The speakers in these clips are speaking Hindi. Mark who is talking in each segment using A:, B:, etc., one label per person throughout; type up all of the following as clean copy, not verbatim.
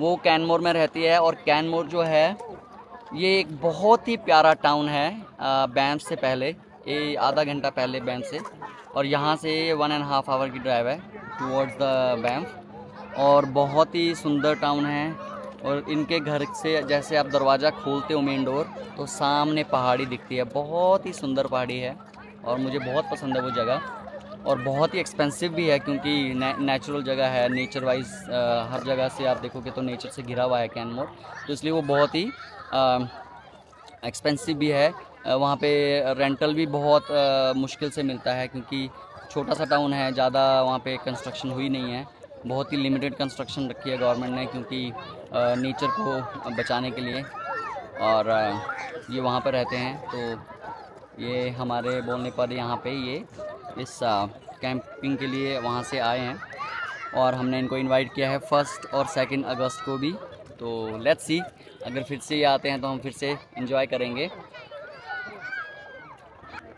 A: वो कैनमोर में रहती है। और कैनमोर जो है ये एक बहुत ही प्यारा टाउन है बैंफ से पहले, ये आधा घंटा पहले बैंफ से। और यहाँ से 1.5 आवर की ड्राइव है टुवर्ड्स द बैंफ। और बहुत ही सुंदर टाउन है। और इनके घर से जैसे आप दरवाज़ा खोलते हो मेन डोर, तो सामने पहाड़ी दिखती है, बहुत ही सुंदर पहाड़ी है। और मुझे बहुत पसंद है वो जगह। और बहुत ही एक्सपेंसिव भी है क्योंकि नेचुरल जगह है, नेचर वाइज हर जगह से आप देखोगे तो नेचर से घिरा हुआ है कैनमोर। तो इसलिए वो बहुत ही एक्सपेंसिव भी है। वहाँ पे रेंटल भी बहुत मुश्किल से मिलता है क्योंकि छोटा सा टाउन है, ज़्यादा वहाँ पे कंस्ट्रक्शन हुई नहीं है। बहुत ही लिमिटेड कंस्ट्रक्शन रखी है गवर्नमेंट ने क्योंकि नेचर को बचाने के लिए। और ये वहाँ पर रहते हैं, तो ये हमारे बोलने पर यहाँ पे ये इस कैंपिंग के लिए वहाँ से आए हैं। और हमने इनको इनवाइट किया है 1 और 2 अगस्त को भी। तो लेट्स सी, अगर फिर से ये आते हैं तो हम फिर से एंजॉय करेंगे।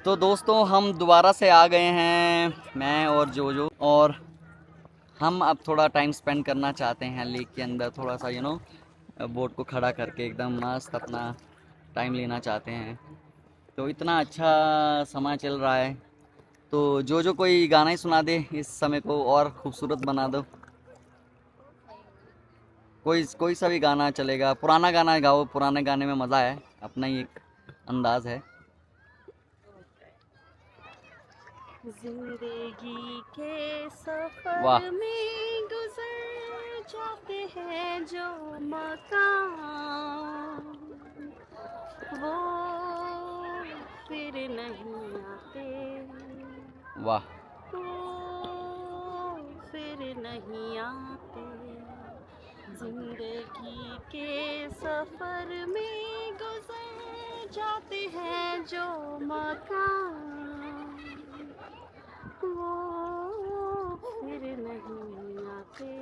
A: तो दोस्तों हम दोबारा से आ गए हैं, मैं और जोजो। और हम अब थोड़ा टाइम स्पेंड करना चाहते हैं लेक के अंदर, थोड़ा सा बोट को खड़ा करके एकदम मस्त अपना टाइम लेना चाहते हैं। तो इतना अच्छा समय चल रहा है, तो जो कोई गाना ही सुना दे, इस समय को और खूबसूरत बना दो। कोई कोई सा भी गाना चलेगा, पुराना गाना गाओ, पुराने गाने में मज़ा है, अपना ही एक अंदाज है।
B: जिंदगी के सफर
A: वाह।
B: में गुजर जाते हैं जो मकाम, वो फिर नहीं आते,
A: वाह।
B: वो फिर नहीं आते। जिंदगी के सफर में गुजर जाते हैं जो मकाम, वो फिर नहीं आते।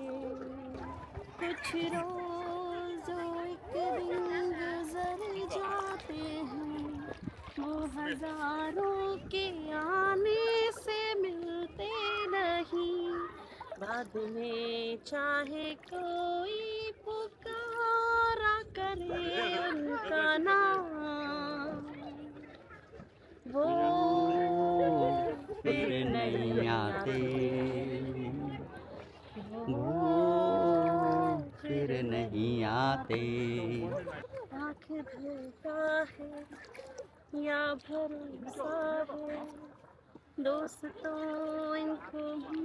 B: कुछ रोज एक दिन गुजर जाते हैं, वो हजारों के आने से मिलते नहीं। बाद में चाहे कोई पुकारा करे उनका नाम, वो
A: फिर
B: फिर
A: नहीं आते, वो फिर नहीं आते।
B: आँख धोता है या भरोसा है, दोस्तों इनको
A: वो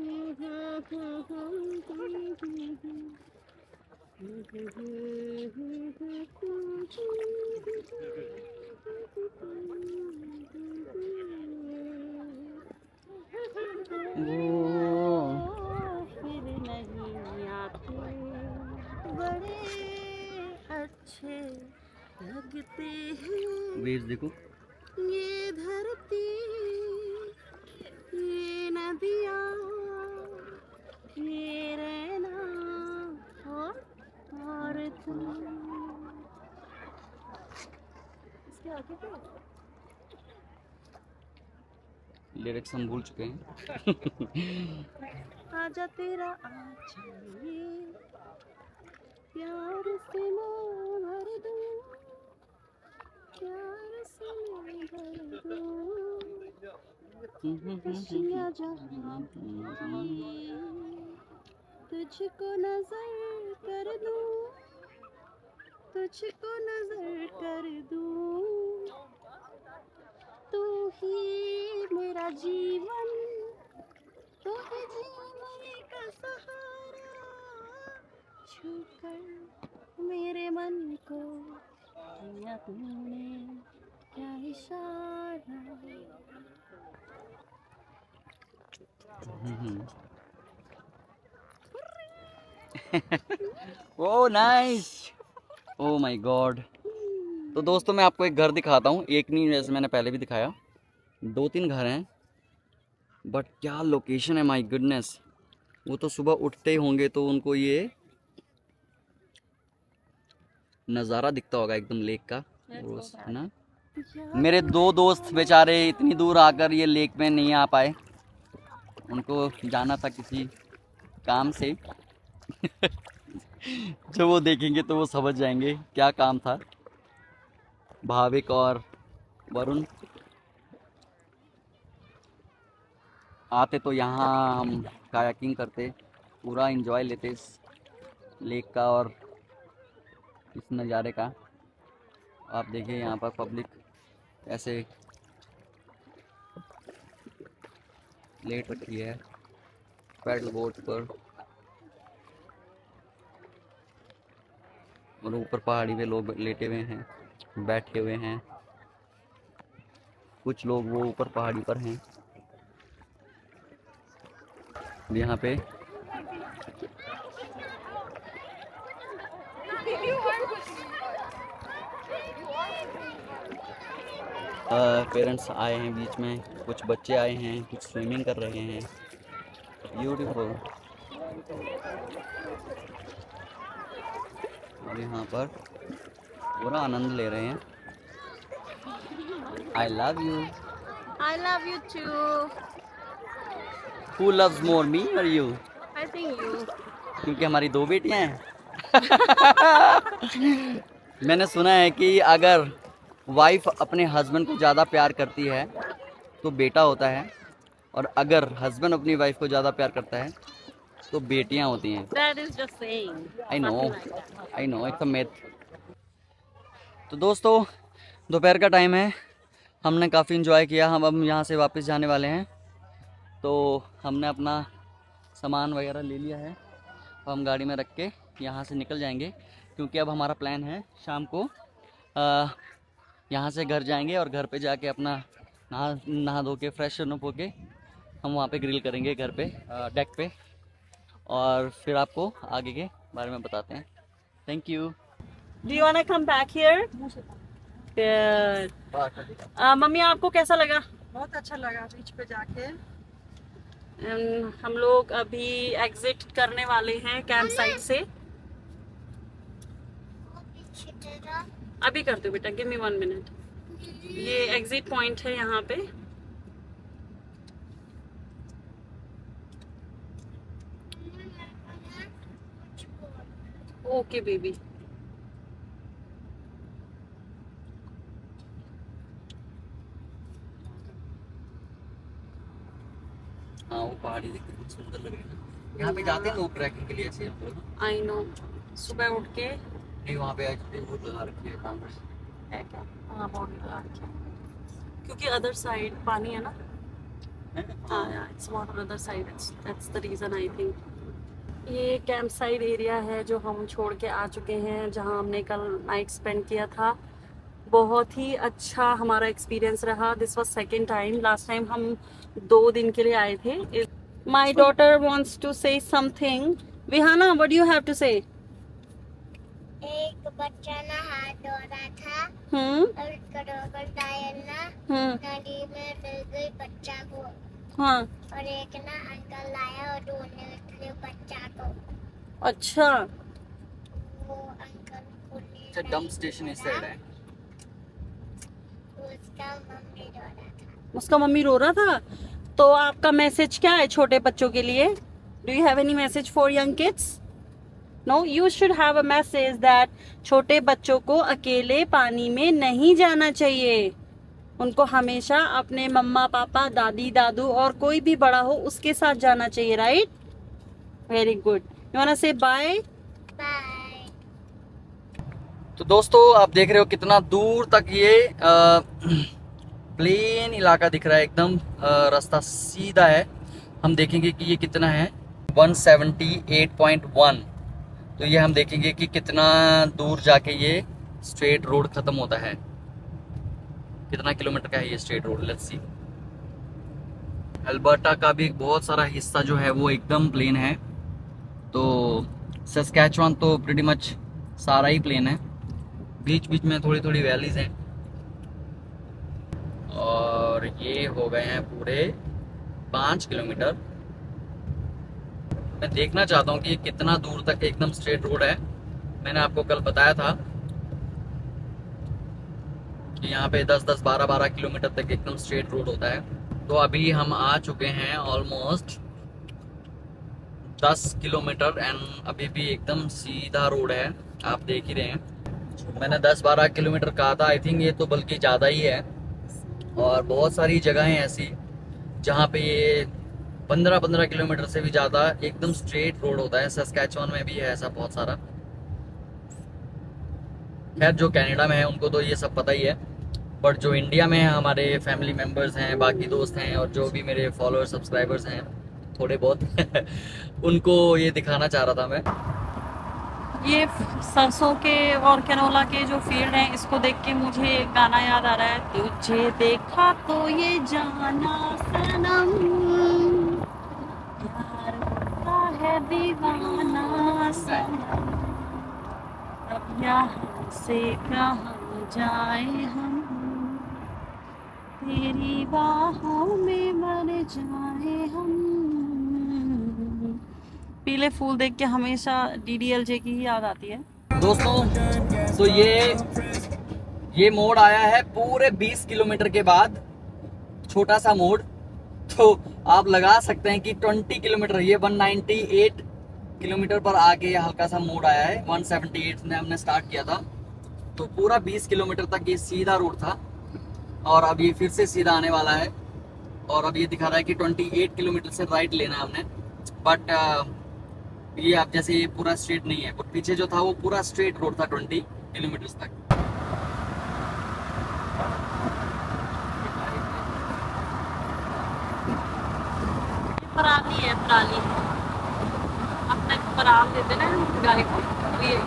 B: फिर नहीं आते। बड़े अच्छे लगते हैं
A: वेव्स देखो।
B: ये धरती, ये नदियाँ, ये रहना और तुम। इसके आगे क्या है?
A: लिरिक्स हम भूल चुके हैं।
B: आजा तेरा आजा ये प्यार से मैं भर दूं, प्यार से मैं भर दूं, खुशियाँ जहाँ भी तुझको नजर कर दूं, तुझको नजर कर दूं। तू ही मेरा जीवन, तू ही जीवन का सहारा, छू कर मेरे मन को किया तूने क्या इशारा।
A: ओ नाइस, ओ माय गॉड। तो दोस्तों मैं आपको एक घर दिखाता हूँ, एक नहीं जैसे मैंने पहले भी दिखाया, 2-3 घर हैं। बट क्या लोकेशन है, माय गुडनेस। वो तो सुबह उठते ही होंगे तो उनको ये नज़ारा दिखता होगा एकदम लेक का, रोज है ना। मेरे 2 दोस्त बेचारे इतनी दूर आकर ये लेक में नहीं आ पाए, उनको जाना था किसी काम से। जब वो देखेंगे तो वो समझ जाएंगे क्या काम था। भाविक और वरुण आते तो यहाँ हम कायाकिंग करते, पूरा एंजॉय लेते इस लेक का और इस नज़ारे का। आप देखिए यहाँ पर पब्लिक ऐसे लेट रखी है पैडल बोट पर, और ऊपर पहाड़ी पे लोग लेटे हुए हैं, बैठे हुए हैं। कुछ लोग वो ऊपर पहाड़ी पर हैं। यहाँ पे पेरेंट्स आए हैं बीच में, कुछ बच्चे आए हैं, कुछ स्विमिंग कर रहे हैं। ब्यूटीफुल। और यहाँ पर पूरा आनंद ले रहे हैं। I love you.
B: I love you too.
A: Who loves more, me और यू?
B: I think you.
A: क्योंकि हमारी दो बेटियां हैं। मैंने सुना है कि अगर वाइफ अपने हस्बैंड को ज़्यादा प्यार करती है तो बेटा होता है, और अगर हस्बैंड अपनी वाइफ को ज़्यादा प्यार करता है तो बेटियां होती हैं।
B: That is just saying.
A: I know,
B: Nothing like that.
A: I know, it's a myth. तो दोस्तों दोपहर का टाइम है, हमने काफ़ी इन्जॉय किया। हम यहाँ से वापस जाने वाले हैं, तो हमने अपना सामान वगैरह ले लिया है। हम गाड़ी में रख के यहाँ से निकल जाएंगे, क्योंकि अब हमारा प्लान है शाम को यहाँ से घर जाएंगे और घर पे जाके अपना नहा धो के फ्रेश होके हम वहाँ पे ग्रिल करेंगे घर पे, डेक पे, और फिर आपको आगे के बारे में बताते हैं। Thank you.
B: Do you wanna come back here? Good. Mummy आपको कैसा लगा?
C: बहुत अच्छा लगा बीच पे जाके।
B: हम लोग अभी एग्जिट करने वाले हैं कैंप साइट से। अभी करते हो बेटा, गिव मी 1 मिनट। ये एग्जिट पॉइंट है यहाँ पे। Okay baby.
A: हाँ वो पहाड़ी देखते बहुत सुंदर लग रही है। यहाँ पे जाते हैं लोग ट्रैकिंग के लिए ऐसे हम लोग।
B: आई नो, सुबह उठ के
A: नहीं वहाँ पे वो लगा रखी है कांग्रेस।
B: है क्या? हाँ बॉडी लगा रखी है। क्योंकि अदर साइड पानी है ना। हाँ it's water other side, that's the reason I think. ये कैंप साइड एरिया है जो हम छोड़ के आ चुके हैं, जहाँ हमने कल नाइट स्पेंड किया था। बहुत ही अच्छा हमारा एक्सपीरियंस रहा। This was second time, last time हम 2 दिन के लिए आए थे। My daughter wants to say something. Vihana, what do you have to say?
D: एक बच्चा ना हाथ धो रहा था
B: हम्म
D: और क्रोकोडाइल ना नदी में गिर गई बच्चा को,
B: हाँ
D: और एक ना अंकल आया और ढूंढने निकले बच्चा को।
B: अच्छा,
D: वो अंकल को ले
A: अच्छा डंप स्टेशन इस साइड है।
D: उसका मम्मी रो रहा था।
B: उसका मम्मी रो रहा था। तो आपका मैसेज क्या है छोटे बच्चों के लिए? Do you have any message for young kids? No, you should have a message that छोटे बच्चों को अकेले पानी में नहीं जाना चाहिए। उनको हमेशा अपने मम्मा पापा दादी दादू और कोई भी बड़ा हो उसके साथ जाना चाहिए, right? Very good. You want to say bye?
D: Bye.
A: तो दोस्तों आप देख रहे हो कितना दूर तक ये प्लेन इलाका दिख रहा है एकदम। रास्ता सीधा है। हम देखेंगे कि ये कितना है, 178.1। तो ये हम देखेंगे कि कितना दूर जाके ये स्ट्रेट रोड खत्म होता है, कितना किलोमीटर का है ये straight road. Let's see. Alberta का भी बहुत सारा हिस्सा जो है वो एकदम प्लेन है। तो सस्कैचुआन तो प्रीटी मच सारा ही प्लेन है। बीच बीच में थोड़ी थोड़ी वैलीज हैं। और ये हो गए हैं पूरे 5 किलोमीटर। मैं देखना चाहता हूँ कि कितना दूर तक एकदम स्ट्रेट रोड है। मैंने आपको कल बताया था कि यहाँ पे 10-10, 12-12 किलोमीटर तक एकदम स्ट्रेट रोड होता है। तो अभी हम आ चुके हैं ऑलमोस्ट 10 किलोमीटर एंड अभी भी एकदम सीधा रोड है, आप देख ही रहे हैं। मैंने 10-12 किलोमीटर कहा था, आई थिंक ये तो बल्कि ज़्यादा ही है। और बहुत सारी जगहें ऐसी जहाँ पे ये 15-15 किलोमीटर से भी ज़्यादा एकदम स्ट्रेट रोड होता है। सस्कैचुअन में भी है ऐसा बहुत सारा। खैर जो कनाडा में है उनको तो ये सब पता ही है, बट जो इंडिया में है, हमारे फैमिली मेम्बर्स हैं, बाकी दोस्त हैं और जो भी मेरे फॉलोअर सब्सक्राइबर्स हैं थोड़े बहुत उनको ये दिखाना चाह रहा था मैं।
B: ये सरसों के और कैनोला के जो फील्ड हैं, इसको देख के मुझे एक गाना याद आ रहा है, तुझे देखा तो ये जाना सनम, प्यार होता है दीवाना सनम, अब यहाँ से कहाँ जाए हम, तेरी बाहों में मर जाए हम। पीले फूल देख के हमेशा DDLJ की ही याद आती है।
A: दोस्तों तो ये मोड़ आया है पूरे 20 किलोमीटर के बाद, छोटा सा मोड़। तो आप लगा सकते हैं कि 20 किलोमीटर, ये 198 किलोमीटर पर आके हल्का सा मोड़ आया है। 178 में हमने स्टार्ट किया था, तो पूरा 20 किलोमीटर तक ये सीधा रोड था और अब ये फिर से सीधा आने वाला है। और अब ये दिखा रहा है कि 28 किलोमीटर से राइट लेना है हमने, बट ये अब जैसे ये पूरा स्ट्रेट नहीं है, बट पीछे जो था वो पूरा स्ट्रेट रोड था 20 किलोमीटर तक।
B: पराली है, पराली अपने पराल देते ना गाय को, ये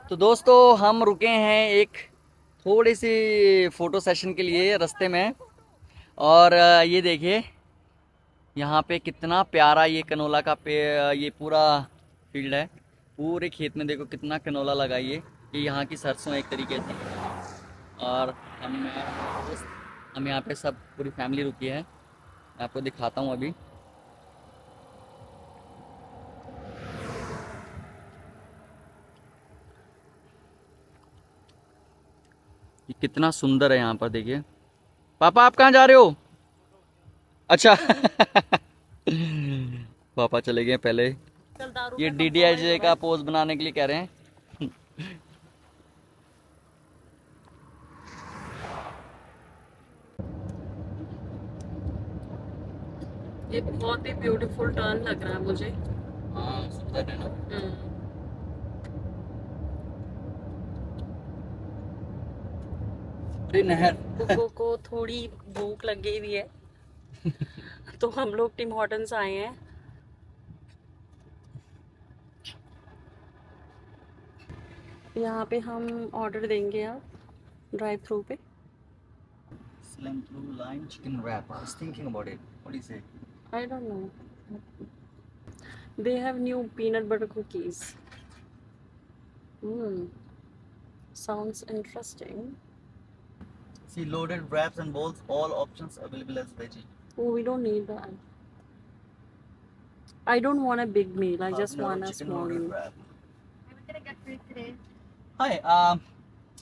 A: तो दोस्तों हम रुके हैं एक थोड़ी सी फ़ोटो सेशन के लिए रास्ते में, और ये देखिए यहाँ पे कितना प्यारा ये कनोला का ये पूरा फील्ड है। पूरे खेत में देखो कितना कनोला लगाई है, ये यहाँ की सरसों एक तरीके से। और हम यहाँ पे सब पूरी फैमिली रुकी है, मैं आपको दिखाता हूँ अभी। ये कितना सुंदर है यहाँ पर, देखिए। पापा आप कहाँ जा रहे हो? अच्छा पापा चले गए पहले। ये DDLJ का पोज बनाने के लिए कह रहे हैं।
B: ये बहुत ही ब्यूटीफुल टर्न लग रहा है मुझे।
A: हाँ सुंदर है ना। अरे नहर।
B: कुको को थोड़ी भूख लग गई हुई है तो हम लोग टिम हॉर्टन्स आए हैं। यहाँ पे हम ऑर्डर देंगे अब ड्राइव थ्रू पे।
A: Slim through lime chicken wrap. I was thinking about it. What do you say?
B: I don't know. They have new peanut butter cookies. Sounds interesting.
A: See, loaded wraps and bowls, all options available as veggie.
B: Oh, we don't need that. I don't want a big meal. I just
A: No,
B: want a
A: chicken
B: small
A: loaded
B: meal.
A: wrap.
D: I'm gonna get food today.
A: Hi,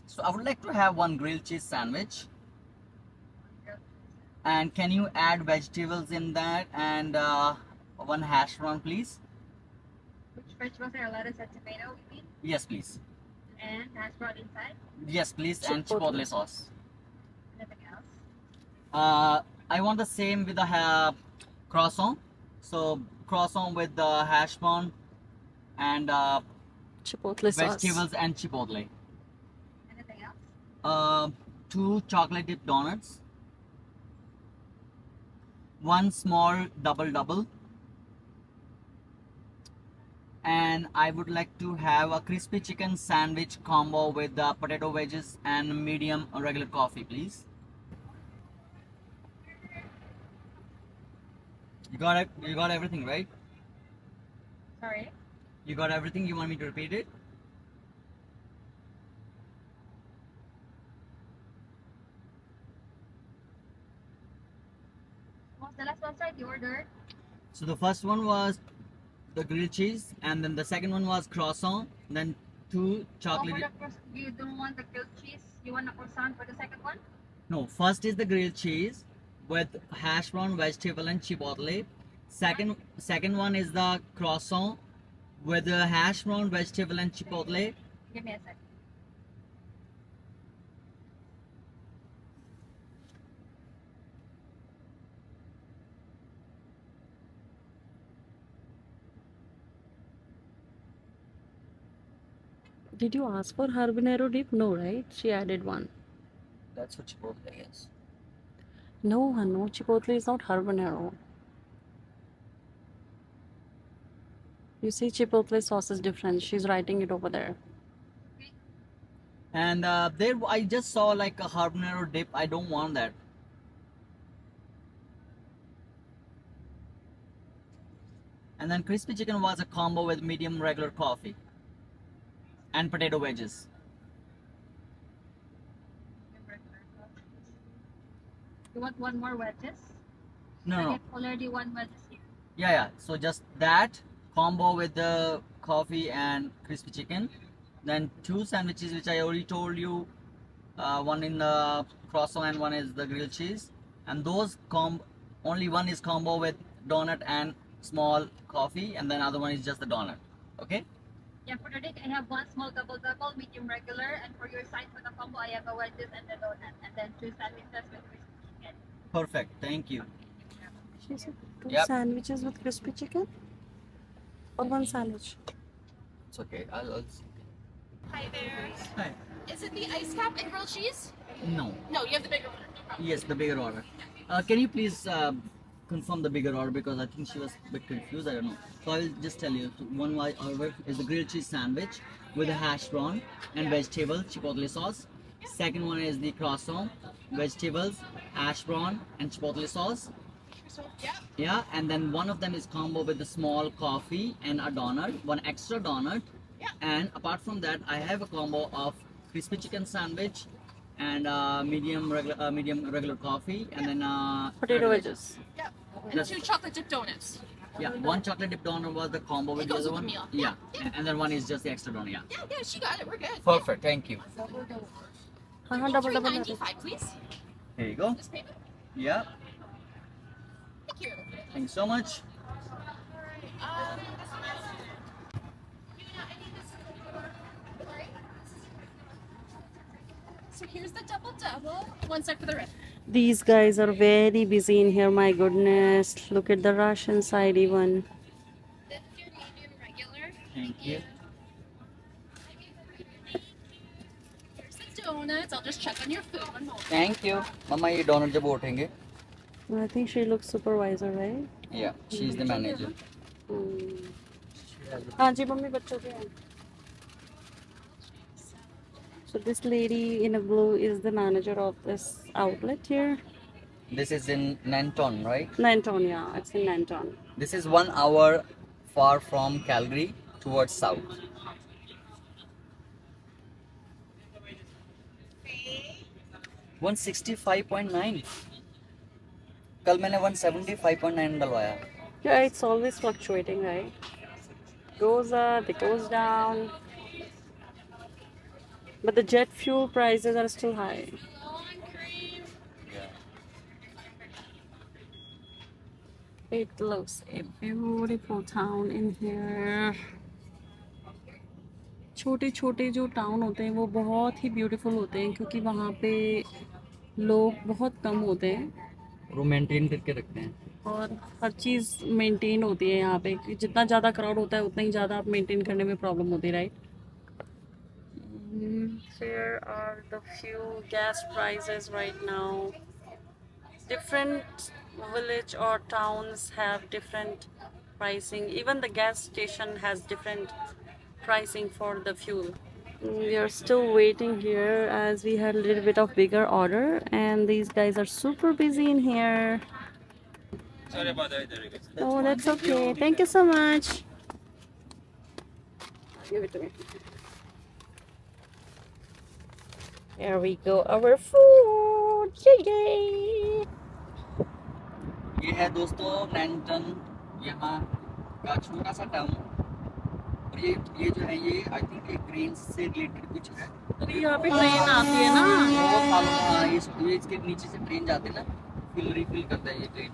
A: so I would like to have one grilled cheese sandwich. And can you add vegetables in that, and one hash brown, please?
D: Which vegetables are lettuce and tomato, you mean?
A: Yes, please.
D: And hash brown inside?
A: Yes, please, and
B: Chipotle.
A: chipotle sauce.
D: Anything else?
A: I want the same with the croissant. So croissant with the hash brown and
B: Chipotle sauce.
A: vegetables and chipotle.
D: Anything else?
A: 2 chocolate dipped donuts. 1 small double. And I would like to have a crispy chicken sandwich combo with the potato wedges and medium regular coffee, please. You got it? You got everything, right?
D: Sorry?
A: You got everything? You want me to repeat it?
D: What's the last one, sir? You ordered?
A: So the first one was the grilled cheese, and then the second one was croissant, then 2 chocolate.
E: You don't want the grilled cheese. You want a croissant for the second one?
A: No, first is the grilled cheese with hash brown, vegetable, and chipotle. Second one is the croissant with the hash brown, vegetable, and chipotle.
E: Give me a second.
B: Did you ask for habanero dip? No, right? She added one.
A: That's what chipotle is.
B: No, no, chipotle is not habanero. You see, chipotle sauce is different. She's writing it over there.
A: And there, I just saw like a habanero dip. I don't want that. And then crispy chicken was a combo with medium regular coffee and potato wedges.
E: You want one more wedges?
A: No,
E: I
A: no.
E: have already one wedges here.
A: Yeah. So just that combo with the coffee and crispy chicken. Then 2 sandwiches, which I already told you. One in the croissant and one is the grilled cheese. And those only one is combo with donut and small coffee, and then other one is just the donut. Okay.
E: Yeah, for the drink I have one small double, medium regular, and for your side for the combo I have a wedges and the donut, and then 2 sandwiches with crispy chicken.
A: Perfect. Thank you.
B: She said 2
A: Yep.
B: sandwiches with crispy chicken? Or 1 sandwich?
A: It's okay. I'll see.
F: Hi there.
A: Hi.
F: Is it the ice cap and grilled cheese?
A: No.
F: No, you have the bigger one. No problem.
A: Yes, the bigger order. Can you please confirm the bigger order, because I think she was a bit confused. I don't know. So I'll just tell you. So one order is the grilled cheese sandwich with a hash brown and vegetable chipotle sauce. Second one is the croissant, vegetables, hash brown, and chipotle sauce.
F: So, yeah.
A: Yeah, and then one of them is combo with the small coffee and a donut, one extra donut.
F: Yeah.
A: And apart from that, I have a combo of crispy chicken sandwich and medium regular coffee, and then
B: Potato wedges.
F: Yeah. And
A: That's-
F: 2 chocolate dip donuts.
A: Yeah, one chocolate dip donut was the combo with
F: It
A: the
F: goes
A: other
F: with
A: one.
F: the meal.
A: Yeah,
F: Yeah.
A: and then one is just the extra donut. Yeah.
F: Yeah, she got it. We're good.
A: Perfect. Thank you.
B: Double.
F: $3.95, please.
A: Here you go.
F: This payment.
A: Yeah.
F: Thank you.
A: Thank you so much.
F: So here's the double. 1 sec for the rest.
B: These guys are very busy in here, my goodness. Look at the rush inside even.
F: This is your medium regular.
A: Thank you.
F: Here's the donuts. I'll just check on your food. 1 moment.
A: Thank you. Mama, ये donut जब उठेंगे?
B: I think she looks supervisor, right?
A: Yeah, she's the manager.
B: हाँ जी मम्मी बच्चों के हैं. So this lady in a blue is the manager of this outlet here.
A: This is in Nanton, right?
B: Nanton, yeah, it's in Nanton.
A: This is 1 hour far from Calgary towards south. $165.9. कल मैंने 175.9 डलवाया.
B: Yeah, it's always fluctuating, right? Goes up, it goes down. But the jet fuel prices are still high. It looks a beautiful town in here. छोटे छोटे जो टाउन होते हैं वो बहुत ही ब्यूटीफुल होते हैं क्योंकि वहाँ पे लोग बहुत कम होते हैं
A: वो मेंटेन करके रखते हैं.
B: और हर चीज़ मेंटेन होती है यहाँ पे कि जितना ज़्यादा क्राउड होता है उतना ही ज़्यादा आप मेंटेन करने में प्रॉब्लम होती है, right? Here are the few gas prices right now. Different village or towns have different pricing. Even the gas station has different pricing for the fuel. We are still waiting here as we had a little bit of bigger order and these guys are super busy in here.
G: Sorry about that.
B: Oh, that's okay. Thank you so much. Give it to me. Here we go, our food. Yay!
A: ये है दोस्तों नैनटन, यहाँ का छोटा सा टाउन. और ये जो है ये आई थिंक ये ग्रीन से रिलेटेड कुछ है।
B: अरे यहाँ पे ट्रेन आती है ना।
A: बहुत सालों हाँ, ये इसके नीचे से ट्रेन जाते हैं ना, फिल रिफिल करता है ये train.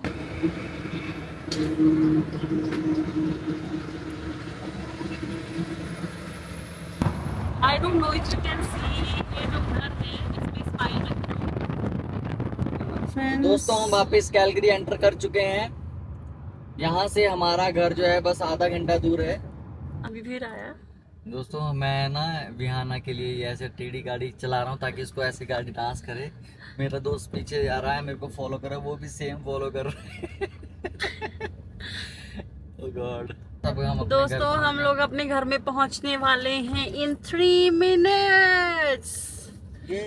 B: I don't know if you can see ये जो घर है इसमें स्माइल फ्रेंड्स।
A: दोस्तों हम वापस कैलगरी एंटर कर चुके हैं। यहाँ से हमारा घर जो है बस आधा घंटा दूर है।
B: अभी भी आया।
A: दोस्तों मैं ना विहाना के लिए ये ऐसे टेढ़ी गाड़ी चला रहा हूँ ताकि इसको ऐसी गाड़ी डांस करे। मेरा दोस्त पीछे आ रहा है, मेरे को फॉलो कर रहा है, वो भी सेम फॉलो कर रहा है। Oh God। तब हम अपने घर
B: दोस्तों
A: पहुंच
B: हम
A: गए।
B: लोग अपने घर में पहुंचने वाले हैं in 3 minutes।
A: ये